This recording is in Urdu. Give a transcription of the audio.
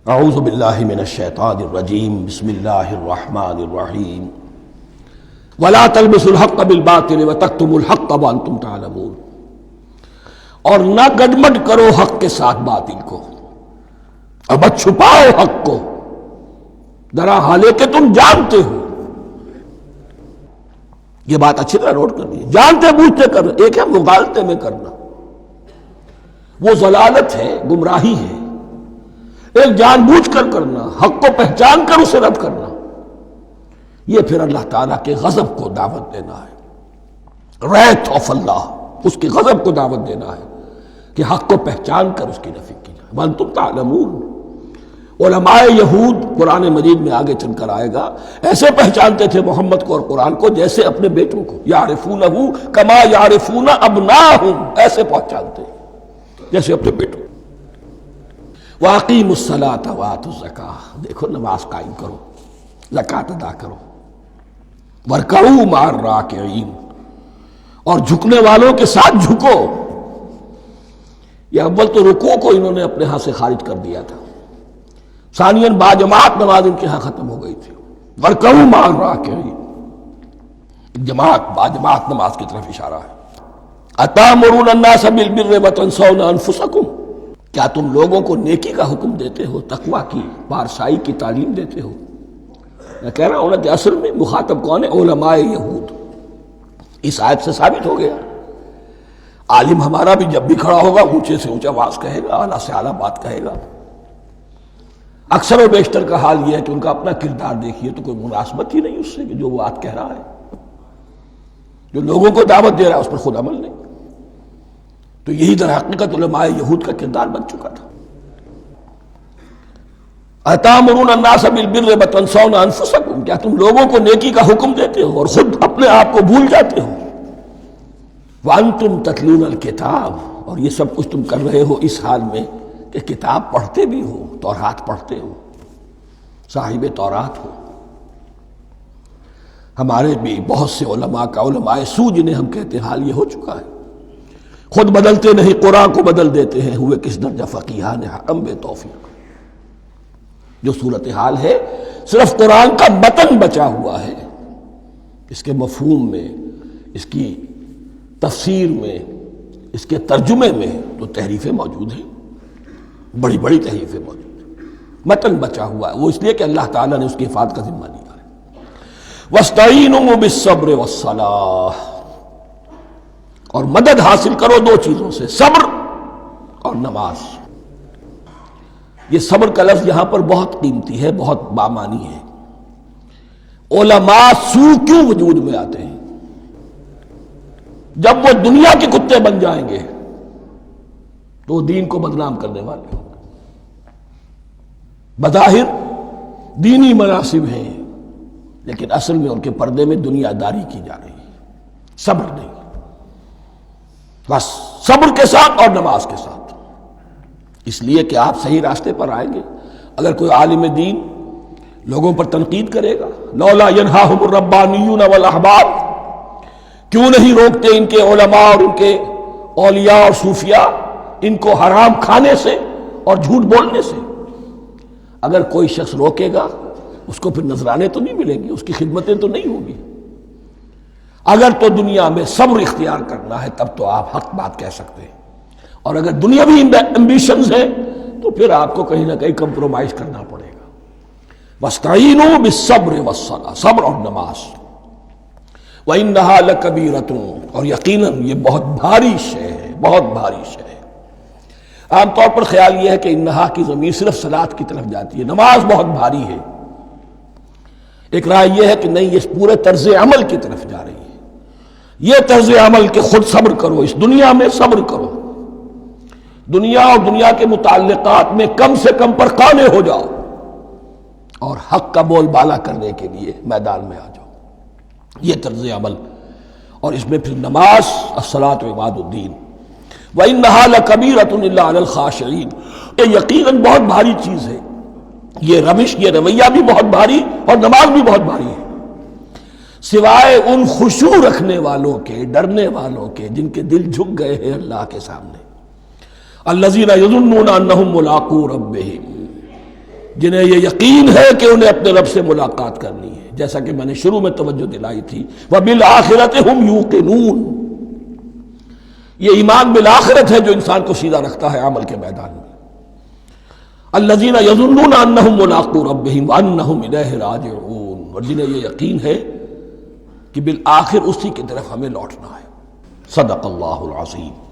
اعوذ باللہ من الشیطان الرجیم بسم اللہ الرحمن الرحیم ولا تلبسوا الحق بالباطل وتکتموا الحق وانتم تعلمون، اور نہ گڈمڈ کرو حق کے ساتھ باطل کو، اور مت چھپاؤ حق کو درا حالے کہ تم جانتے ہو۔ یہ بات اچھی طرح نوٹ کرنی ہے، جانتے بوجھتے کرنا، ایک ہے مغالطے میں کرنا، وہ ضلالت ہے، گمراہی ہے۔ ایک جان بوجھ کر کرنا، حق کو پہچان کر اسے رد کرنا، یہ پھر اللہ تعالیٰ کے غضب کو دعوت دینا ہے، ریت آف اللہ، اس کے غضب کو دعوت دینا ہے کہ حق کو پہچان کر اس کی نفی کی جائے۔ وانتم تعلمون، علماء یہود قرآن مجید میں آگے چل کر آئے گا، ایسے پہچانتے تھے محمد کو اور قرآن کو جیسے اپنے بیٹوں کو، یعرفونہ کما یعرفون ابناہم، ایسے پہچانتے جیسے اپنے بیٹوں۔ وَأَقِیمُوا الصَّلَاةَ وَآتُوا الزَّکَاةَ، دیکھو نماز قائم کرو، زکوٰۃ ادا کرو، وَارْکَعُوا مَعَ الرَّاکِعِینَ، اور جھکنے والوں کے ساتھ جھکو۔ یہ اول تو رکوع کو انہوں نے اپنے ہاں سے خارج کر دیا تھا، ثانیاً باجماعت نماز ان کے ہاں ختم ہو گئی تھی۔ وَارْکَعُوا مَعَ الرَّاکِعِینَ، جماعت باجماعت نماز کی طرف اشارہ ہے۔ أَتَأْمُرُونَ النَّاسَ بِالْبِرِّ وَتَنْسَوْنَ أَنفُسَكُمْ، کیا تم لوگوں کو نیکی کا حکم دیتے ہو، تقوی کی، پارسائی کی تعلیم دیتے ہو؟ میں کہہ رہا ہوں نا کہ اصل میں مخاطب کون ہے؟ علماء یہود۔ اس آیت سے ثابت ہو گیا عالم ہمارا بھی جب بھی کھڑا ہوگا اونچے سے اونچا آواز کہے گا، اعلیٰ سے اعلیٰ بات کہے گا۔ اکثر و بیشتر کا حال یہ ہے کہ ان کا اپنا کردار دیکھیے تو کوئی مناسبت ہی نہیں اس سے کہ جو وہ بات کہہ رہا ہے، جو لوگوں کو دعوت دے رہا ہے اس پر خود عمل نہیں۔ تو یہی در حقیقت علماء یہود کا کردار بن چکا تھا۔ أَتَأْمُرُونَ النَّاسَ بِالْبِرِّ وَتَنْسَوْنَ أَنفُسَكُمْ، کیا تم لوگوں کو نیکی کا حکم دیتے ہو اور خود اپنے آپ کو بھول جاتے ہو؟ وَأَنْتُمْ تَتْلُونَ الْكِتَابَ، اور یہ سب کچھ تم کر رہے ہو اس حال میں کہ کتاب پڑھتے بھی ہو، تورات پڑھتے ہو، صاحب تورات ہو۔ ہمارے بھی بہت سے علماء کا، علماء سو جنہیں ہم کہتے ہیں، حال یہ ہو چکا ہے، خود بدلتے نہیں قرآن کو بدل دیتے ہیں، ہوئے کس درجہ فقیہان حرم بے توفیق۔ جو صورتحال ہے صرف قرآن کا متن بچا ہوا ہے، اس کے مفہوم میں، اس کی تفسیر میں، اس کے ترجمے میں تو تحریفیں موجود ہیں، بڑی بڑی تحریفیں موجود ہیں، متن بچا ہوا ہے، وہ اس لیے کہ اللہ تعالیٰ نے اس کی حفاظت کا ذمہ لیا ہے۔ وَاسْتَعِینُوا بِالصَّبْرِ وَالصَّلَاةِ، اور مدد حاصل کرو دو چیزوں سے، صبر اور نماز۔ یہ صبر کا لفظ یہاں پر بہت قیمتی ہے، بہت بامانی ہے۔ علماء سو کیوں وجود میں آتے ہیں؟ جب وہ دنیا کے کتے بن جائیں گے تو وہ دین کو بدنام کرنے والے ہوں گے۔ بظاہر دینی مناسب ہیں لیکن اصل میں ان کے پردے میں دنیا داری کی جا رہی ہے، صبر نہیں۔ بس صبر کے ساتھ اور نماز کے ساتھ، اس لیے کہ آپ صحیح راستے پر آئیں گے۔ اگر کوئی عالم دین لوگوں پر تنقید کرے گا، لولا ینہاہم الربانیون والاحبار، کیوں نہیں روکتے ان کے علماء اور ان کے اولیاء اور صوفیاء ان کو حرام کھانے سے اور جھوٹ بولنے سے؟ اگر کوئی شخص روکے گا اس کو پھر نذرانے تو نہیں ملیں گے، اس کی خدمتیں تو نہیں ہوگی۔ اگر تو دنیا میں صبر اختیار کرنا ہے تب تو آپ حق بات کہہ سکتے ہیں، اور اگر دنیاوی ایمبیشنز ہیں تو پھر آپ کو کہیں نہ کہیں کمپرومائز کرنا پڑے گا۔ وَاسْتَعِینُوا بِالصَّبْرِ وَالصَّلَاةِ، صبر اور نماز۔ وَإِنَّهَا لَكَبِیرَةٌ، اور یقیناً یہ بہت بھاری شے ہے، بہت بھاری شے ہے۔ عام طور پر خیال یہ ہے کہ انہا کی ضمیر صرف صلاۃ کی طرف جاتی ہے، نماز بہت بھاری ہے۔ ایک رائے یہ ہے کہ نہیں، یہ پورے طرز عمل کی طرف جا رہی ہے، یہ طرز عمل کہ خود صبر کرو، اس دنیا میں صبر کرو، دنیا اور دنیا کے متعلقات میں کم سے کم پر قانے ہو جاؤ، اور حق کا بول بالا کرنے کے لیے میدان میں آ جاؤ، یہ طرز عمل۔ اور اس میں پھر نماز، الصلاۃ عماد الدین۔ وَإِنَّهَا لَكَبِیرَةٌ إِلَّا عَلَى الْخَاشِعِینَ، یہ یقیناً بہت بھاری چیز ہے، یہ روش، یہ رویہ بھی بہت بھاری اور نماز بھی بہت بھاری ہے، سوائے ان خشوع رکھنے والوں کے، ڈرنے والوں کے، جن کے دل جھک گئے ہیں اللہ کے سامنے۔ الذین یظنون انہم ملاقو ربہم، جنہیں یہ یقین ہے کہ انہیں اپنے رب سے ملاقات کرنی ہے، جیسا کہ میں نے شروع میں توجہ دلائی تھی، وَبِالْآخِرَةِ هُمْ يُوقِنُونَ۔ یہ ایمان بالآخرت ہے جو انسان کو سیدھا رکھتا ہے عمل کے میدان میں۔ الَّذِينَ يَظُنُّونَ أَنَّهُمْ مُلَاقُو رَبِّهِمْ وَأَنَّهُمْ إِلَيْهِ رَاجِعُونَ، اور جنہیں یہ یقین ہے کہ بالآخر اسی کی طرف ہمیں لوٹنا ہے۔ صدق اللہ العظیم۔